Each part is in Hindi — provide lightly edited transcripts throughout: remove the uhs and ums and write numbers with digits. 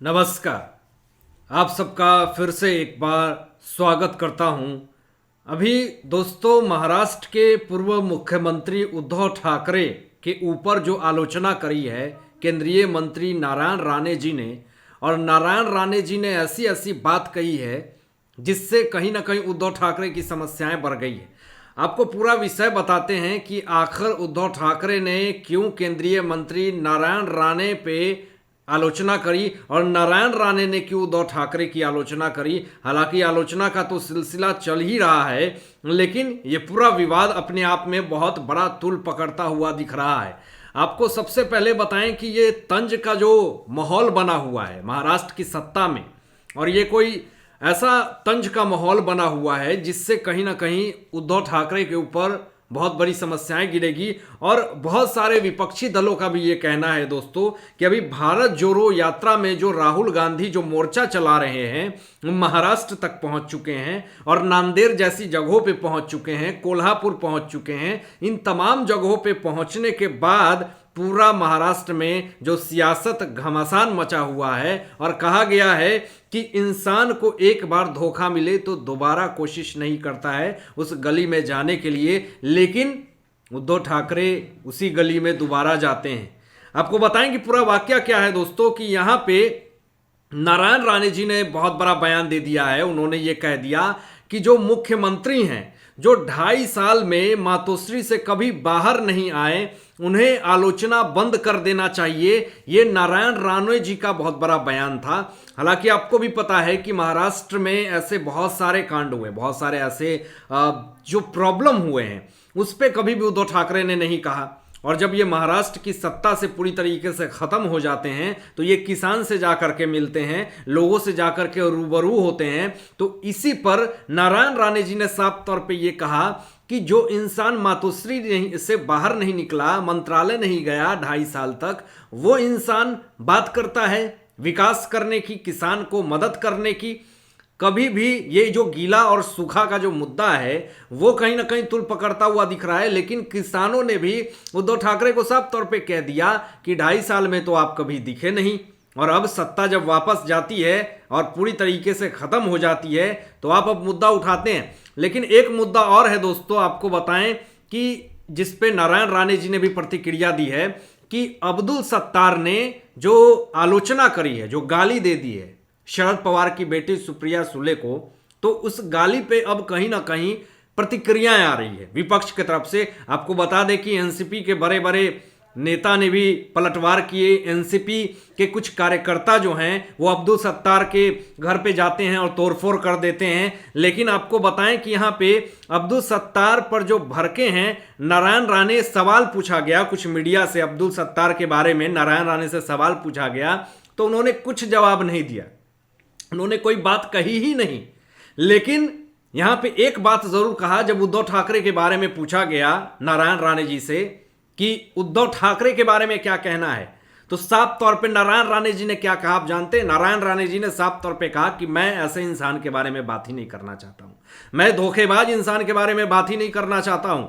नमस्कार। आप सबका फिर से एक बार स्वागत करता हूं। अभी दोस्तों, महाराष्ट्र के पूर्व मुख्यमंत्री उद्धव ठाकरे के ऊपर जो आलोचना करी है केंद्रीय मंत्री नारायण राणे जी ने, और नारायण राणे जी ने ऐसी ऐसी बात कही है जिससे कहीं ना कहीं उद्धव ठाकरे की समस्याएं बढ़ गई है। आपको पूरा विषय बताते हैं कि आखिर उद्धव ठाकरे ने क्यों केंद्रीय मंत्री नारायण राणे पे आलोचना करी और नारायण राणे ने क्यों उद्धव ठाकरे की आलोचना करी। हालांकि आलोचना का तो सिलसिला चल ही रहा है, लेकिन ये पूरा विवाद अपने आप में बहुत बड़ा तूल पकड़ता हुआ दिख रहा है। आपको सबसे पहले बताएं कि ये तंज का जो माहौल बना हुआ है महाराष्ट्र की सत्ता में, और ये कोई ऐसा तंज का माहौल बना हुआ है जिससे कहीं ना कहीं उद्धव ठाकरे के ऊपर बहुत बड़ी समस्याएं गिरेगी। और बहुत सारे विपक्षी दलों का भी ये कहना है दोस्तों कि अभी भारत जोड़ो यात्रा में जो राहुल गांधी जो मोर्चा चला रहे हैं महाराष्ट्र तक पहुंच चुके हैं और नांदेड़ जैसी जगहों पे पहुंच चुके हैं, कोल्हापुर पहुंच चुके हैं। इन तमाम जगहों पे पहुंचने के बाद पूरा महाराष्ट्र में जो सियासत घमासान मचा हुआ है और कहा गया है कि इंसान को एक बार धोखा मिले तो दोबारा कोशिश नहीं करता है उस गली में जाने के लिए, लेकिन उद्धव ठाकरे उसी गली में दोबारा जाते हैं। आपको बताएं कि पूरा वाकया क्या है दोस्तों, कि यहाँ पे नारायण राणे जी ने बहुत बड़ा बयान दे दिया है। उन्होंने ये कह दिया कि जो मुख्यमंत्री हैं जो 2.5 साल में मातोश्री से कभी बाहर नहीं आए, उन्हें आलोचना बंद कर देना चाहिए। ये नारायण राणे जी का बहुत बड़ा बयान था। हालांकि आपको भी पता है कि महाराष्ट्र में ऐसे बहुत सारे कांड हुए, बहुत सारे ऐसे जो प्रॉब्लम हुए हैं उस पर कभी भी उद्धव ठाकरे ने नहीं कहा। और जब ये महाराष्ट्र की सत्ता से पूरी तरीके से ख़त्म हो जाते हैं तो ये किसान से जा कर के मिलते हैं, लोगों से जा कर के रूबरू होते हैं। तो इसी पर नारायण राणे जी ने साफ तौर पे ये कहा कि जो इंसान मातोश्री से बाहर नहीं निकला, मंत्रालय नहीं गया 2.5 साल तक, वो इंसान बात करता है विकास करने की, किसान को मदद करने की। कभी भी ये जो गीला और सूखा का जो मुद्दा है वो कहीं ना कहीं तुल पकड़ता हुआ दिख रहा है। लेकिन किसानों ने भी उद्धव ठाकरे को साफ तौर पे कह दिया कि 2.5 साल में तो आप कभी दिखे नहीं, और अब सत्ता जब वापस जाती है और पूरी तरीके से खत्म हो जाती है तो आप अब मुद्दा उठाते हैं। लेकिन एक मुद्दा और है दोस्तों, आपको बताएं कि जिसपे नारायण राणे जी ने भी प्रतिक्रिया दी है कि अब्दुल सत्तार ने जो आलोचना करी है, जो गाली दे दी है शरद पवार की बेटी सुप्रिया सुले को, तो उस गाली पे अब कहीं ना कहीं प्रतिक्रियाएं आ रही है विपक्ष की तरफ से। आपको बता दें कि एनसीपी के बड़े बड़े नेता ने भी पलटवार किए। एनसीपी के कुछ कार्यकर्ता जो हैं वो अब्दुल सत्तार के घर पे जाते हैं और तोड़फोड़ कर देते हैं। लेकिन आपको बताएं कि यहाँ पे अब्दुल सत्तार पर जो भड़के हैं, नारायण राणे सवाल पूछा गया कुछ मीडिया से, अब्दुल सत्तार के बारे में नारायण राणे से सवाल पूछा गया तो उन्होंने कुछ जवाब नहीं दिया, उन्होंने कोई बात कही ही नहीं। लेकिन यहां पे एक बात जरूर कहा, जब उद्धव ठाकरे के बारे में पूछा गया नारायण राणे जी से कि उद्धव ठाकरे के बारे में क्या कहना है, तो साफ तौर पे नारायण राणे जी ने क्या कहा आप जानते हैं? नारायण राणे जी ने साफ तौर पे कहा कि मैं ऐसे इंसान के बारे में बात ही नहीं करना चाहता हूं, मैं धोखेबाज इंसान के बारे में बात ही नहीं करना चाहता हूं।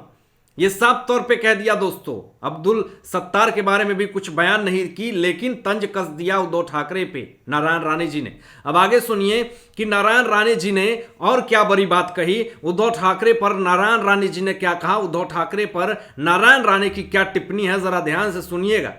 ये साफ तौर पे कह दिया दोस्तों। अब्दुल सत्तार के बारे में भी कुछ बयान नहीं की, लेकिन तंज कस दिया उद्धव ठाकरे पे नारायण राणे जी ने। अब आगे सुनिए कि नारायण राणे जी ने और क्या बड़ी बात कही, उद्धव ठाकरे पर नारायण राणे जी ने क्या कहा, उद्धव ठाकरे पर नारायण राणे की क्या टिप्पणी है, जरा ध्यान से सुनिएगा।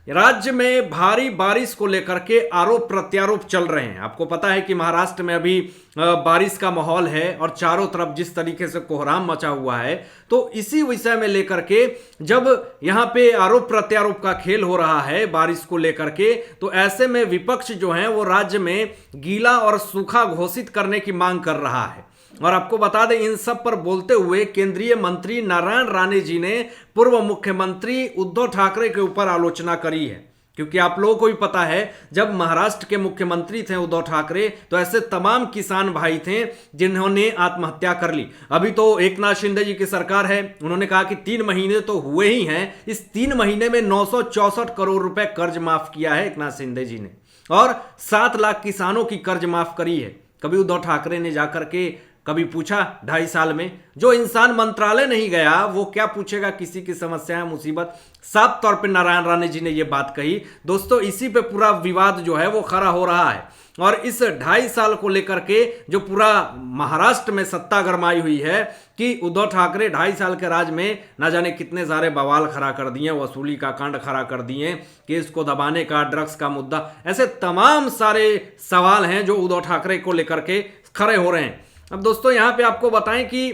राज्य में भारी बारिश को लेकर के आरोप प्रत्यारोप चल रहे हैं। आपको पता है कि महाराष्ट्र में अभी बारिश का माहौल है और चारों तरफ जिस तरीके से कोहराम मचा हुआ है, तो इसी विषय में लेकर के जब यहाँ पे आरोप प्रत्यारोप का खेल हो रहा है बारिश को लेकर के, तो ऐसे में विपक्ष जो है वो राज्य में गीला और सूखा घोषित करने की मांग कर रहा है। और आपको बता दें, इन सब पर बोलते हुए केंद्रीय मंत्री नारायण राणे जी ने पूर्व मुख्यमंत्री उद्धव ठाकरे के ऊपर आलोचना करी है। क्योंकि आप लोगों को भी पता है जब महाराष्ट्र के मुख्यमंत्री थे उद्धव ठाकरे, तो ऐसे तमाम किसान भाई थे जिन्होंने आत्महत्या कर ली। अभी तो एकनाथ शिंदे जी की सरकार है, उन्होंने कहा कि 3 महीने तो हुए ही हैं, इस 3 महीने में 964 करोड़ रुपए कर्ज माफ किया है एकनाथ शिंदे जी ने, और 7 लाख किसानों की कर्ज माफ करी है। कभी उद्धव ठाकरे ने जाकर के कभी पूछा 2.5 साल में? जो इंसान मंत्रालय नहीं गया वो क्या पूछेगा किसी की समस्या है, मुसीबत? साफ तौर पे नारायण राणे जी ने ये बात कही। दोस्तों इसी पे पूरा विवाद जो है वो खड़ा हो रहा है और इस 2.5 साल को लेकर के जो पूरा महाराष्ट्र में सत्ता गरमाई हुई है कि उद्धव ठाकरे 2.5 साल के राज में ना जाने कितने सारे बवाल खड़ा कर दिए, वसूली का कांड खड़ा कर दिए, केस को दबाने का, ड्रग्स का मुद्दा, ऐसे तमाम सारे सवाल हैं जो उद्धव ठाकरे को लेकर के खड़े हो रहे हैं। अब दोस्तों यहां पे आपको बताएं कि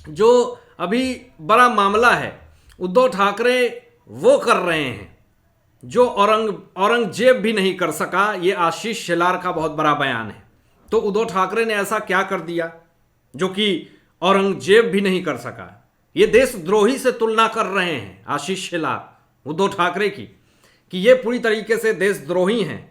जो अभी बड़ा मामला है, उद्धव ठाकरे वो कर रहे हैं जो औरंगजेब भी नहीं कर सका। ये आशीष शेलार का बहुत बड़ा बयान है। तो उद्धव ठाकरे ने ऐसा क्या कर दिया जो कि औरंगजेब भी नहीं कर सका? ये देशद्रोही से तुलना कर रहे हैं आशीष शेलार उद्धव ठाकरे की कि ये पूरी तरीके से देशद्रोही हैं।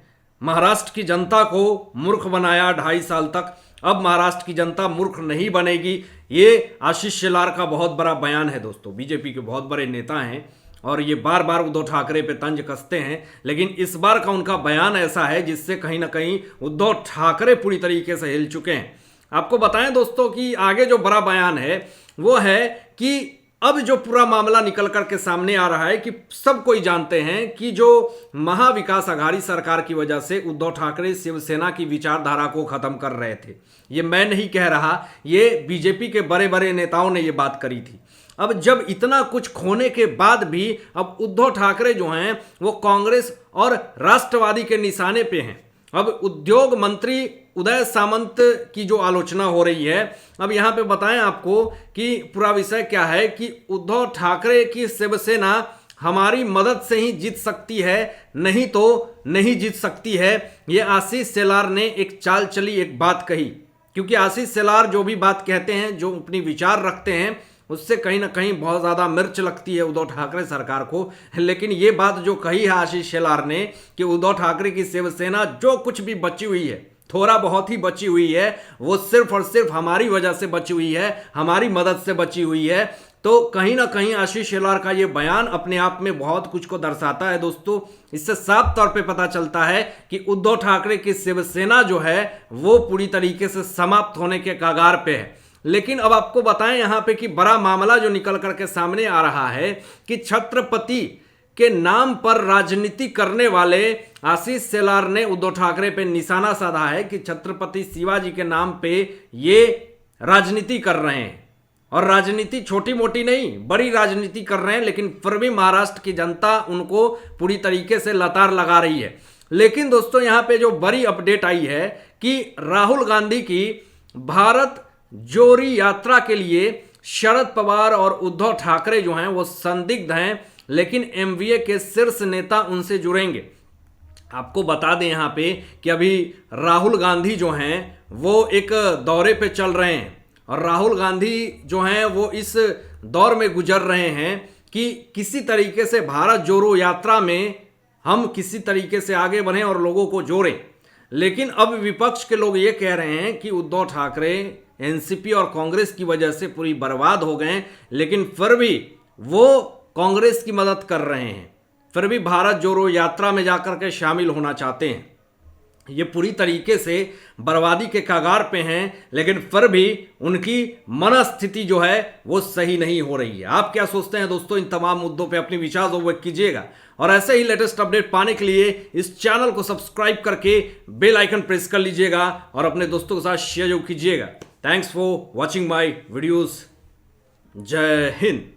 महाराष्ट्र की जनता को मूर्ख बनाया 2.5 साल तक, अब महाराष्ट्र की जनता मूर्ख नहीं बनेगी। ये आशीष शेलार का बहुत बड़ा बयान है। दोस्तों बीजेपी के बहुत बड़े नेता हैं और ये बार बार उद्धव ठाकरे पे तंज कसते हैं, लेकिन इस बार का उनका बयान ऐसा है जिससे कहीं ना कहीं उद्धव ठाकरे पूरी तरीके से हिल चुके हैं। आपको बताएं दोस्तों कि आगे जो बड़ा बयान है वो है कि अब जो पूरा मामला निकल करके सामने आ रहा है कि सब कोई जानते हैं कि जो महाविकास आघाड़ी सरकार की वजह से उद्धव ठाकरे शिवसेना की विचारधारा को खत्म कर रहे थे। ये मैं नहीं कह रहा, ये बीजेपी के बड़े बड़े नेताओं ने ये बात करी थी। अब जब इतना कुछ खोने के बाद भी अब उद्धव ठाकरे जो हैं वो कांग्रेस और राष्ट्रवादी के निशाने पे हैं। अब उद्योग मंत्री उदय सामंत की जो आलोचना हो रही है, अब यहां पे बताएं आपको कि पूरा विषय क्या है कि उद्धव ठाकरे की शिवसेना हमारी मदद से ही जीत सकती है, नहीं तो नहीं जीत सकती है। ये आशीष शेलार ने एक चाल चली, एक बात कही, क्योंकि आशीष शेलार जो भी बात कहते हैं, जो अपनी विचार रखते हैं, उससे कहीं ना कहीं बहुत ज़्यादा मिर्च लगती है उद्धव ठाकरे सरकार को। लेकिन ये बात जो कही है आशीष शेलार ने कि उद्धव ठाकरे की शिवसेना जो कुछ भी बची हुई है, थोड़ा बहुत ही बची हुई है, वो सिर्फ और सिर्फ हमारी वजह से बची हुई है, हमारी मदद से बची हुई है। तो कहीं ना कहीं आशीष शेलार का ये बयान अपने आप में बहुत कुछ को दर्शाता है। दोस्तों इससे साफ तौर पे पता चलता है कि उद्धव ठाकरे की शिवसेना जो है वो पूरी तरीके से समाप्त होने के कगार पे है। लेकिन अब आपको बताएं यहां पे कि बड़ा मामला जो निकल करके सामने आ रहा है कि छत्रपति के नाम पर राजनीति करने वाले आशीष शेलार ने उद्धव ठाकरे पे निशाना साधा है कि छत्रपति शिवाजी के नाम पे ये राजनीति कर रहे हैं। और राजनीति छोटी मोटी नहीं, बड़ी राजनीति कर रहे हैं, लेकिन फिर भी महाराष्ट्र की जनता उनको पूरी तरीके से लतार लगा रही है। लेकिन दोस्तों यहां पे जो बड़ी अपडेट आई है कि राहुल गांधी की भारत जोड़ी यात्रा के लिए शरद पवार और उद्धव ठाकरे जो हैं वो संदिग्ध हैं, लेकिन एमवीए के शीर्ष नेता उनसे जुड़ेंगे। आपको बता दें यहां पे कि अभी राहुल गांधी जो हैं वो एक दौरे पे चल रहे हैं और राहुल गांधी जो हैं वो इस दौर में गुजर रहे हैं कि किसी तरीके से भारत जोड़ो यात्रा में हम किसी तरीके से आगे बढ़ें और लोगों को जोड़ें। लेकिन अब विपक्ष के लोग ये कह रहे हैं कि उद्धव ठाकरे एनसीपी और कांग्रेस की वजह से पूरी बर्बाद हो गए, लेकिन फिर भी वो कांग्रेस की मदद कर रहे हैं, फिर भी भारत जोड़ो यात्रा में जाकर के शामिल होना चाहते हैं। ये पूरी तरीके से बर्बादी के कगार पे हैं, लेकिन फिर भी उनकी मनस्थिति जो है वो सही नहीं हो रही है। आप क्या सोचते हैं दोस्तों? इन तमाम मुद्दों पे अपने विचार व्यक्त कीजिएगा और ऐसे ही लेटेस्ट अपडेट पाने के लिए इस चैनल को सब्सक्राइब करके बेल आइकन प्रेस कर लीजिएगा और अपने दोस्तों के साथ शेयर कीजिएगा। Thanks for watching my videos. जय हिंद।